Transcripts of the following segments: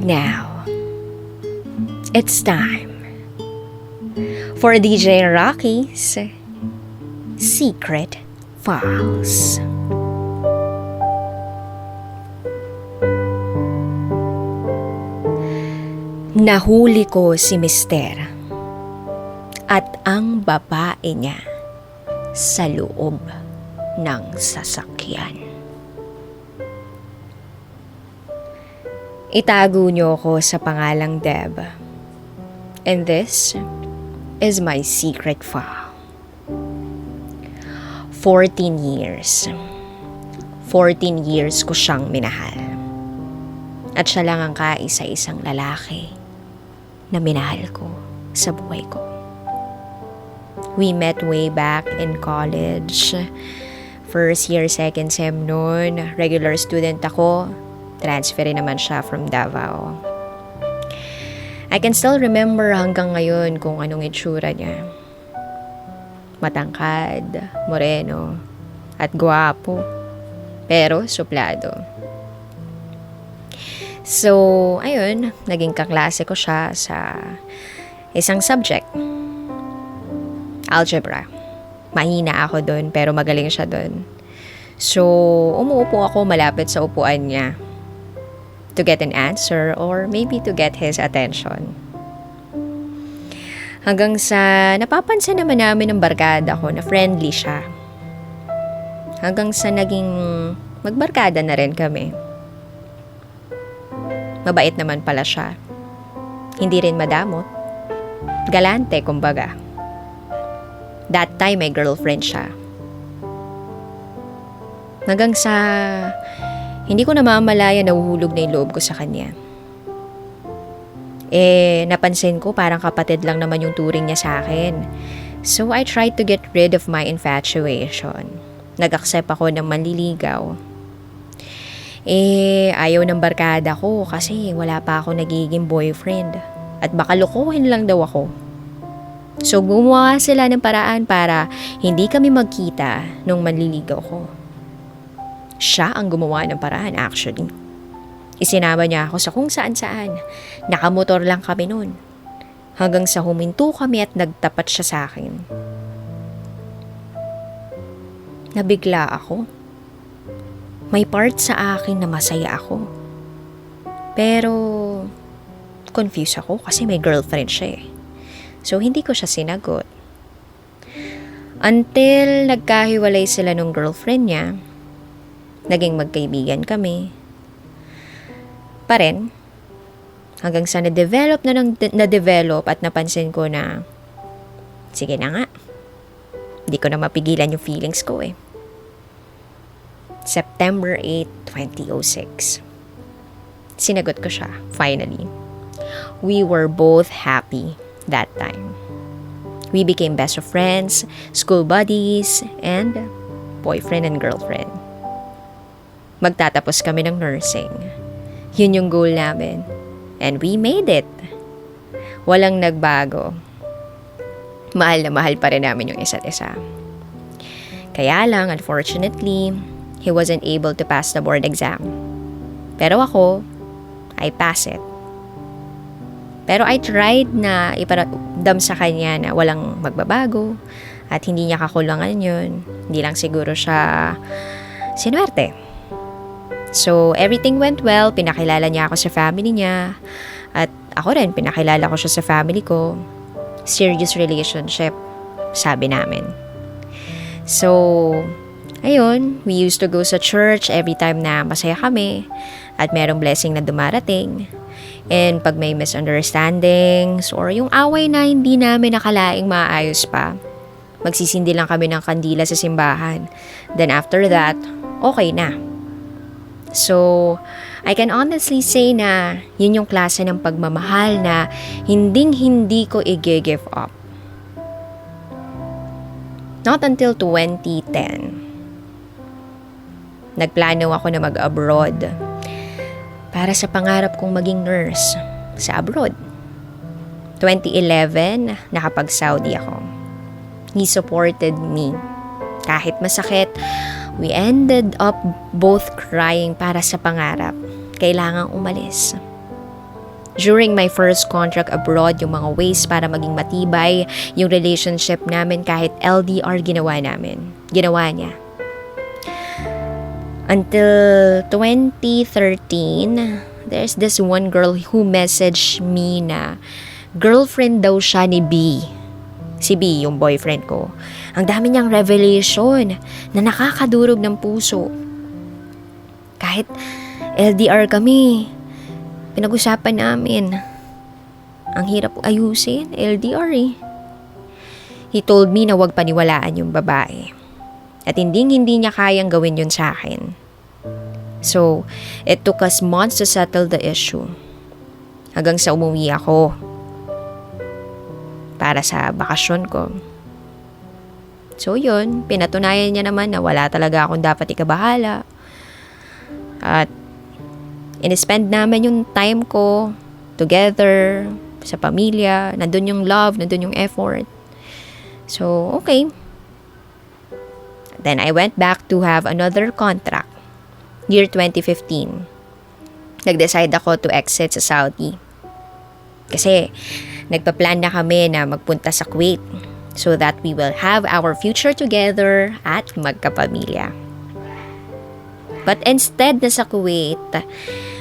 And now, it's time for DJ Raqi's Secret Files. Nahuli ko si Mister at ang babae niya sa loob ng sasakyan. Itago niyo ko sa pangalang Dheb. And this is my secret file. 14 years. 14 years ko siyang minahal. At siya lang ang kaisa-isang lalaki na minahal ko sa buhay ko. We met way back in college. First year, second sem noon. Regular student ako. Transferin naman siya from Davao. I can still remember hanggang ngayon kung anong itsura niya. Matangkad, moreno, at gwapo. Pero suplado. So, ayun, naging kaklase ko siya sa isang subject. Algebra. Mahina ako doon, pero magaling siya doon. So, umuupo ako malapit sa upuan niya to get an answer or maybe to get his attention. Hanggang sa napapansin naman namin ng barkada ko na friendly siya. Hanggang sa naging magbarkada na rin kami. Mabait naman pala siya. Hindi rin madamot. Galante, kumbaga. That time, may girlfriend siya. Hanggang sa hindi ko namamalaya na uhulog na yung loob ko sa kanya. Napansin ko parang kapatid lang naman yung turing niya sa akin. So, I tried to get rid of my infatuation. Nag-accept ako ng manliligaw. Ayaw ng barkada ko kasi wala pa ako nagiging boyfriend. At baka lokohin lang daw ako. So, gumawa sila ng paraan para hindi kami magkita nung manliligaw ko. Siya ang gumawa ng paraan actually. Isinama niya ako sa kung saan-saan. Nakamotor lang kami noon. Hanggang sa huminto kami at nagtapat siya sa akin. Nabigla ako. May part sa akin na masaya ako. Pero confused ako kasi may girlfriend siya eh. So hindi ko siya sinagot. Until nagkahiwalay sila nung girlfriend niya. Naging magkaibigan kami. Pa rin. Hanggang sa na-develop at napansin ko na sige na nga. Hindi ko na mapigilan yung feelings ko eh. September 8, 2006. Sinagot ko siya, finally. We were both happy that time. We became best of friends, school buddies, and boyfriend and girlfriend. Magtatapos kami ng nursing. Yun yung goal namin. And we made it. Walang nagbago. Mahal na mahal pa rin namin yung isa't isa. Kaya lang, unfortunately, he wasn't able to pass the board exam. Pero ako, I passed it. Pero I tried na iparamdam sa kanya na walang magbabago at hindi niya kakulangan yun. Hindi lang siguro siya sinuwerte. So, everything went well. Pinakilala niya ako sa family niya. At ako rin, pinakilala ko siya sa family ko. Serious relationship, sabi namin. So, ayun, we used to go sa church every time na masaya kami. At merong blessing na dumarating. And pag may misunderstandings or yung away na hindi namin nakalaing maayos pa, magsisindi lang kami ng kandila sa simbahan. Then after that, okay na. So, I can honestly say na yun yung klase ng pagmamahal na hinding-hindi ko i-give up. Not until 2010. Nagplano ako na mag-abroad para sa pangarap kong maging nurse sa abroad. 2011, nakapag-Saudi ako. He supported me. Kahit masakit, we ended up both crying para sa pangarap. Kailangang umalis. During my first contract abroad, yung mga ways para maging matibay yung relationship namin kahit LDR ginawa niya. Until 2013, there's this one girl who messaged me na girlfriend daw siya ni B. Si B, yung boyfriend ko. Ang dami niyang revelation na nakakadurog ng puso. Kahit LDR kami, pinag-usapan namin. Ang hirap ayusin, LDR eh. He told me na huwag paniwalaan yung babae. At hindi niya kayang gawin yun sa akin. So, it took us months to settle the issue. Hanggang sa umuwi ako. Para sa bakasyon ko. So yun, pinatunayan niya naman na wala talaga akong dapat ikabahala. At in-spend namin yung time ko together, sa pamilya, nandun yung love, nandun yung effort. So, okay. Then I went back to have another contract. Year 2015. Nag-decide ako to exit sa Saudi. Kasi, nagpa-plan na kami na magpunta sa Kuwait so that we will have our future together at magkapamilya. But instead na sa Kuwait,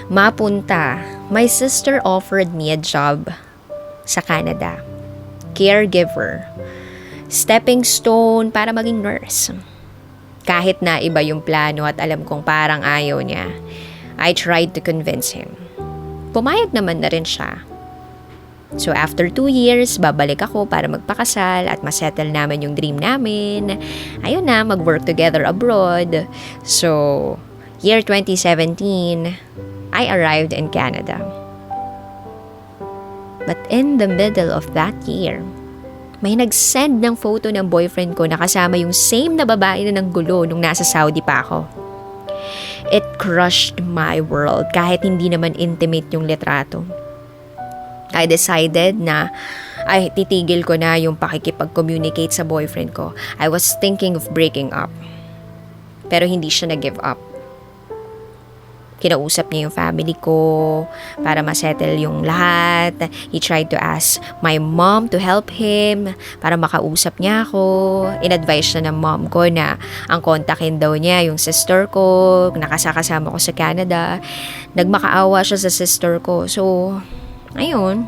mapunta, my sister offered me a job sa Canada. Caregiver. Stepping stone para maging nurse. Kahit na iba yung plano at alam kong parang ayaw niya, I tried to convince him. Pumayag naman na rin siya. So after 2 years, babalik ako para magpakasal at masettle namin yung dream namin. Ayun na, mag-work together abroad. So, year 2017, I arrived in Canada. But in the middle of that year, may nag-send ng photo ng boyfriend ko na kasama yung same na babae na nanggulo nung nasa Saudi pa ako. It crushed my world kahit hindi naman intimate yung litrato. I decided na titigil ko na yung pakikipag-communicate sa boyfriend ko. I was thinking of breaking up. Pero hindi siya nag-give up. Kinausap niya yung family ko para masettle yung lahat. He tried to ask my mom to help him para makausap niya ako. In-advise na ng mom ko na ang kontakin daw niya yung sister ko, nakasakasama ko sa Canada. Nagmakaawa siya sa sister ko. So, ayun,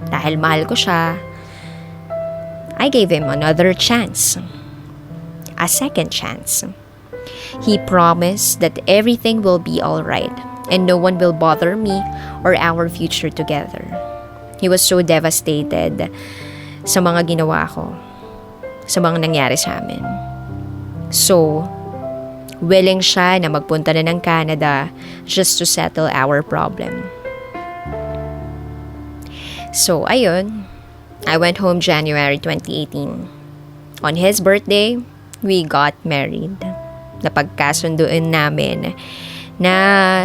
dahil mahal ko siya, I gave him another chance. A second chance. He promised that everything will be alright and no one will bother me or our future together. He was so devastated sa mga ginawa ko, sa mga nangyari sa amin. So, willing siya na magpunta na ng Canada just to settle our problem. So, ayun, I went home January 2018. On his birthday, we got married. Napagkasunduin namin na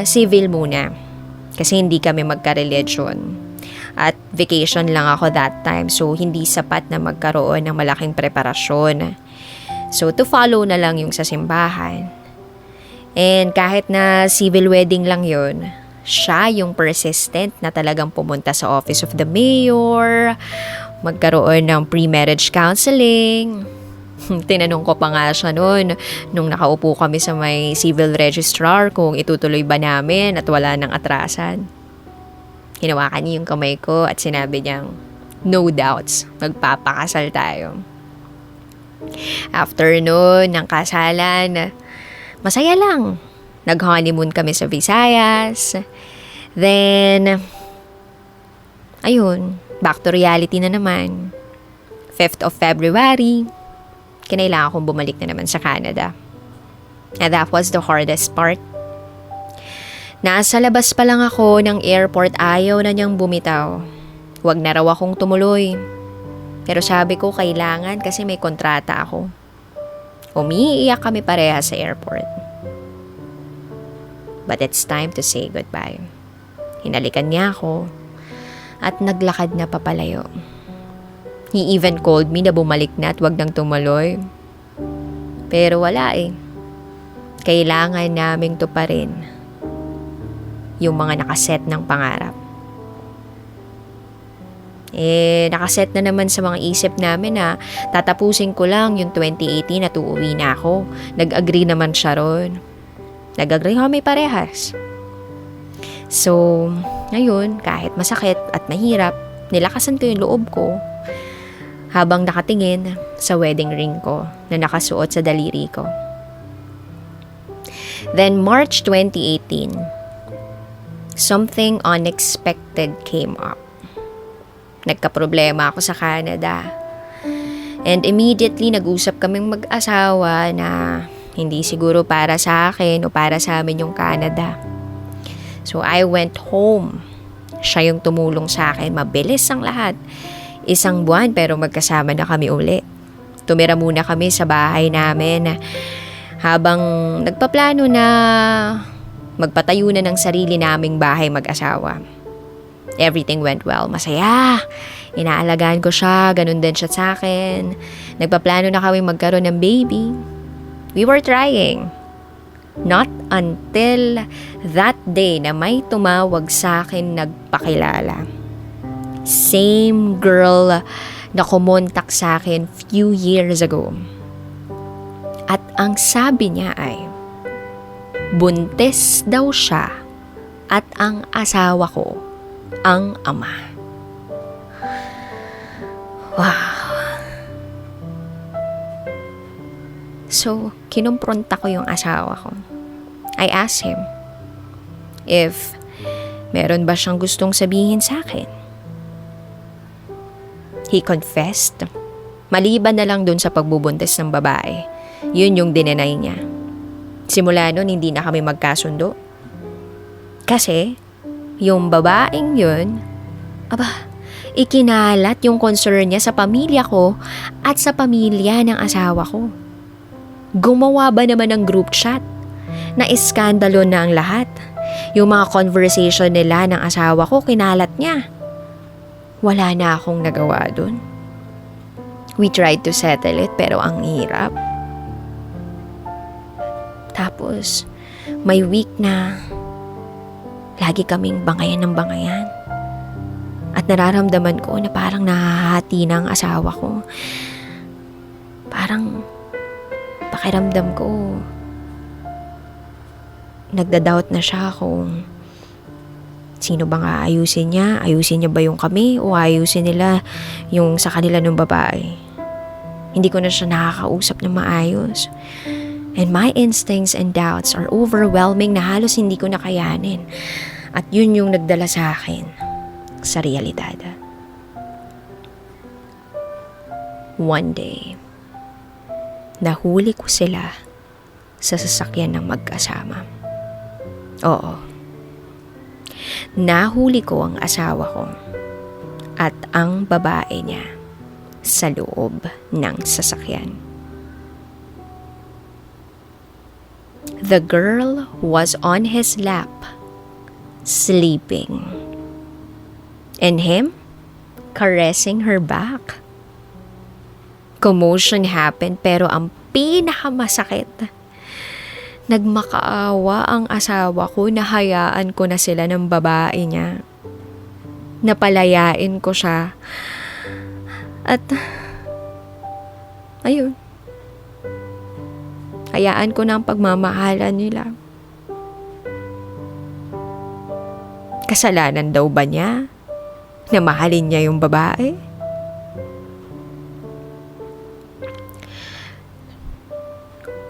civil muna kasi hindi kami magka-religion. At vacation lang ako that time, so hindi sapat na magkaroon ng malaking preparasyon. So, to follow na lang yung sa simbahan. And kahit na civil wedding lang yun, siya yung persistent na talagang pumunta sa office of the mayor, magkaroon ng pre-marriage counseling. Tinanong ko pa nga siya noon nung nakaupo kami sa may civil registrar kung itutuloy ba namin at wala nang atrasan. Hinawakan niya yung kamay ko at sinabi niyang, no doubts, magpapakasal tayo. After noon, ng kasalan, masaya lang. Nag-honeymoon kami sa Visayas. Then, ayun, back to reality na naman. 5th of February, kinailangan akong bumalik na naman sa Canada. And that was the hardest part. Nasa labas pa lang ako ng airport, ayaw na niyang bumitaw. Huwag na raw akong tumuloy. Pero sabi ko kailangan kasi may kontrata ako. Umiiyak kami pareha sa airport. But it's time to say goodbye. Hinalikan niya ako at naglakad na papalayo. He even called me na bumalik na at wag nang tumuloy. Pero wala eh. Kailangan naming tuparin yung mga nakaset ng pangarap. Nakaset na naman sa mga isip namin na tatapusin ko lang yung 2018 at uuwi na ako. Nag-agree naman siya ron. Nag-agree kami parehas. So, ngayon, kahit masakit at mahirap, nilakasan ko yung loob ko habang nakatingin sa wedding ring ko na nakasuot sa daliri ko. Then, March 2018, something unexpected came up. Nagkaproblema ako sa Canada. And immediately, nag-usap kaming mag-asawa na hindi siguro para sa akin o para sa amin yung Canada. So, I went home. Siya yung tumulong sa akin. Mabilis ang lahat. 1 buwan pero magkasama na kami uli. Tumira muna kami sa bahay namin habang nagpaplano na magpatayo na ng sarili naming bahay mag-asawa. Everything went well. Masaya. Inaalagaan ko siya. Ganun din siya sa akin. Nagpaplano na kami magkaroon ng baby. We were trying. Not until that day na may tumawag sa akin nagpakilala. Same girl na kumontak sa akin few years ago. At ang sabi niya ay, buntis daw siya at ang asawa ko ang ama. Wow. So, kinumpronta ko yung asawa ko. I asked him if meron ba siyang gustong sabihin sa akin. He confessed. Maliban na lang dun sa pagbubuntis ng babae. Yun yung dinenay niya. Simula nun, hindi na kami magkasundo. Kasi, yung babaeng yun, ikinalat yung concern niya sa pamilya ko at sa pamilya ng asawa ko. Gumawa ba naman ng group chat na iskandalo na ang lahat? Yung mga conversation nila ng asawa ko, kinalat niya. Wala na akong nagawa dun. We tried to settle it pero ang hirap. Tapos, may week na lagi kaming bangayan ng bangayan. At nararamdaman ko na parang nahahati na ang asawa ko. Parang pakiramdam ko, nagda-doubt na siya kung sino ba nga ayusin niya. Ayusin niya ba yung kami o ayusin nila yung sa kanila ng babae. Hindi ko na siya nakakausap na maayos. And my instincts and doubts are overwhelming na halos hindi ko nakayanin. At yun yung nagdala sa akin sa realidad. One day, nahuli ko sila sa sasakyan ng magkasama. Oo. Nahuli ko ang asawa ko at ang babae niya sa loob ng sasakyan. The girl was on his lap, sleeping. And him caressing her back. Commotion happened pero ang pinakamasakit, nagmakaawa ang asawa ko na hayaan ko na sila ng babae niya. Napalayain ko siya. At ayun, hayaan ko na ang pagmamahalan nila. Kasalanan daw ba niya na mahalin niya yung babae?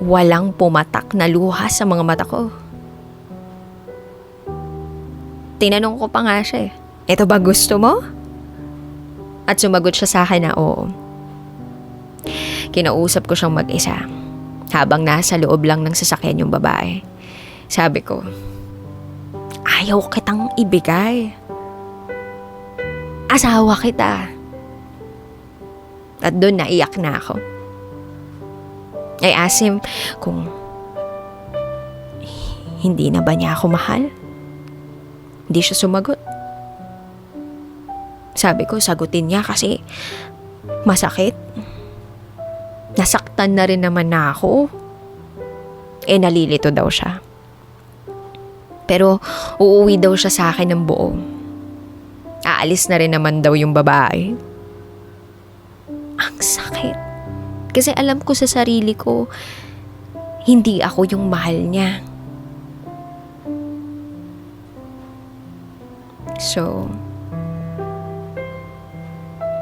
Walang pumatak na luha sa mga mata ko. Tinanong ko pa nga siya, "Ito ba gusto mo?" At sumagot siya sa akin na oo. Kinausap ko siyang mag-isa habang nasa loob lang ng sasakyan yung babae. Sabi ko, "Ayaw kitang ibigay. Asawa kita." At doon naiyak na ako. I asked him kung hindi na ba niya ako mahal. Hindi siya sumagot. Sabi ko, sagutin niya kasi masakit. Nasaktan na rin naman na ako. Nalilito daw siya. Pero uuwi daw siya sa akin ng buo. aalis na rin naman daw yung babae. Ang sakit. Kasi alam ko sa sarili ko, hindi ako yung mahal niya. So,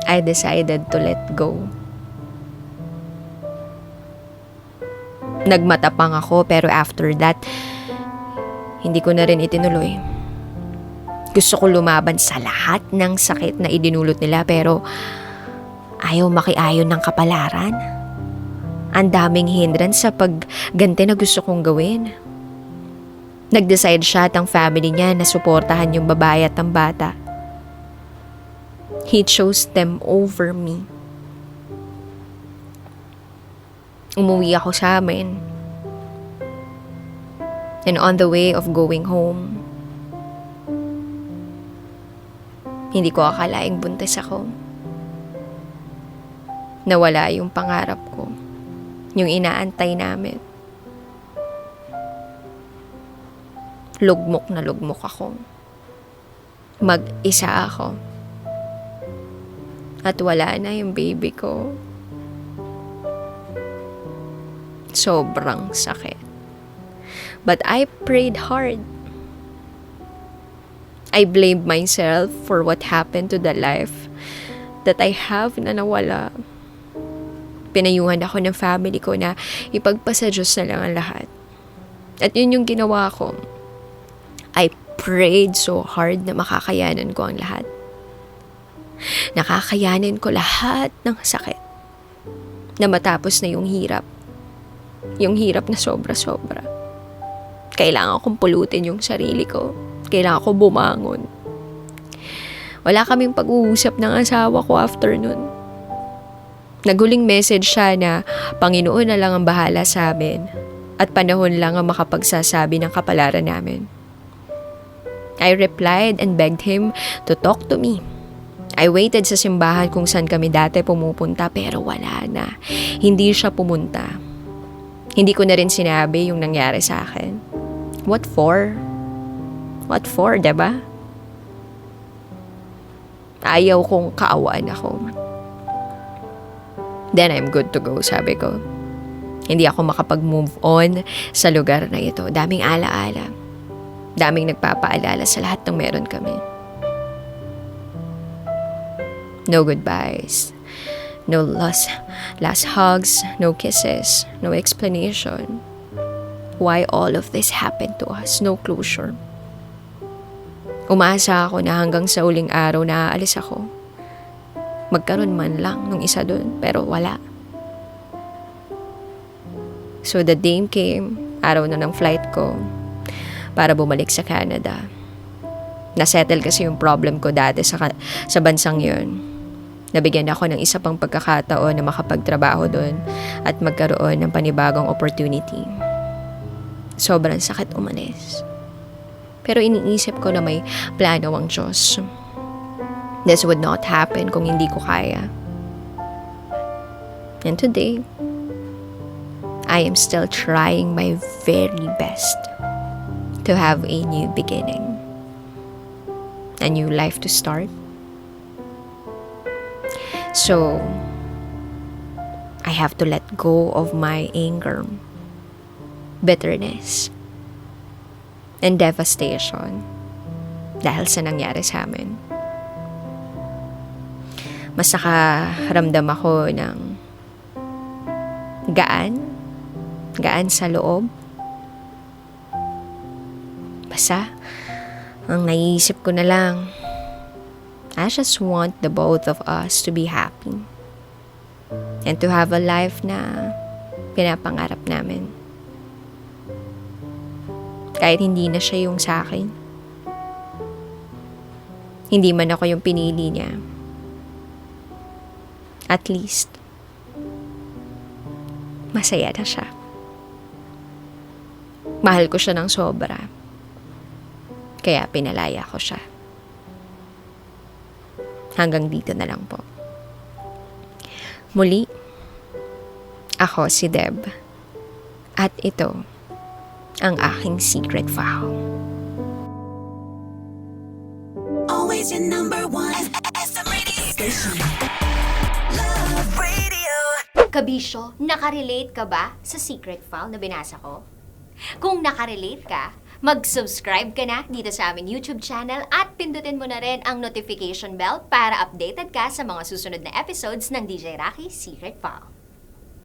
I decided to let go. Nagmatapang ako, pero after that, hindi ko na rin itinuloy. Gusto ko lumaban sa lahat ng sakit na idinulot nila, pero ayaw makiayon ng kapalaran. Ang daming hindrance sa pagganti na gusto kong gawin. Nag-decide siya at ang family niya na suportahan yung babae at ang bata. He chose them over me. Umuwi ako sa amin. And on the way of going home, hindi ko akalaing buntis ako. Nawala yung pangarap ko. Yung inaantay namin. Lugmok na lugmok ako. Mag-isa ako. At wala na yung baby ko. Sobrang sakit. But I prayed hard. I blamed myself for what happened to the life that I have na nawala. Pinayuhan ako ng family ko na ipagpasa Diyos na lang ang lahat. At yun yung ginawa ko. I prayed so hard na makakayanan ko ang lahat. Nakakayanin ko lahat ng sakit. Na matapos na yung hirap. Yung hirap na sobra-sobra. Kailangan kong pulutin yung sarili ko. Kailangan ko bumangon. Wala kaming pag-uusap ng asawa ko after nun. Naghuling message siya na Panginoon na lang ang bahala sa amin at panahon lang ang makapagsasabi ng kapalaran namin. I replied and begged him to talk to me. I waited sa simbahan kung saan kami dati pumupunta, pero wala na. Hindi siya pumunta. Hindi ko na rin sinabi yung nangyari sa akin. What for? What for, diba? Ayaw kong kaawaan ako. Then I'm good to go, sabi ko. Hindi ako makapag-move on sa lugar na ito. Daming alaala. Daming nagpapaalala sa lahat ng meron kami. No goodbyes. No last hugs. No kisses. No explanation. Why all of this happened to us. No closure. Umaasa ako na hanggang sa uling araw na aalis ako. Magkaroon man lang nung isa dun, pero wala. So the day came, araw na ng flight ko, para bumalik sa Canada. Nasettle kasi yung problem ko dati sa bansang yun. Nabigyan ako ng isa pang pagkakataon na makapagtrabaho dun at magkaroon ng panibagong opportunity. Sobrang sakit umalis. Pero iniisip ko na may plano ang Diyos. This would not happen kung hindi ko kaya. And today, I am still trying my very best to have a new beginning. A new life to start. So, I have to let go of my anger, bitterness, and devastation dahil sa nangyari sa amin. Mas nakaramdam ako ng gaan sa loob. Basta, ang naiisip ko na lang, I just want the both of us to be happy and to have a life na pinapangarap namin. Kahit hindi na siya yung sa akin. Hindi man ako yung pinili niya. At least, masaya na siya. Mahal ko siya ng sobra. Kaya pinalaya ko siya. Hanggang dito na lang po. Muli, ako si Dheb. At ito, ang aking secret vow. Always is your number one SM radio station. Love Radio. Kabisyo, nakarelate ka ba sa secret file na binasa ko? Kung nakarelate ka, mag-subscribe ka na dito sa aming YouTube channel at pindutin mo na rin ang notification bell para updated ka sa mga susunod na episodes ng DJ Raqi Secret File.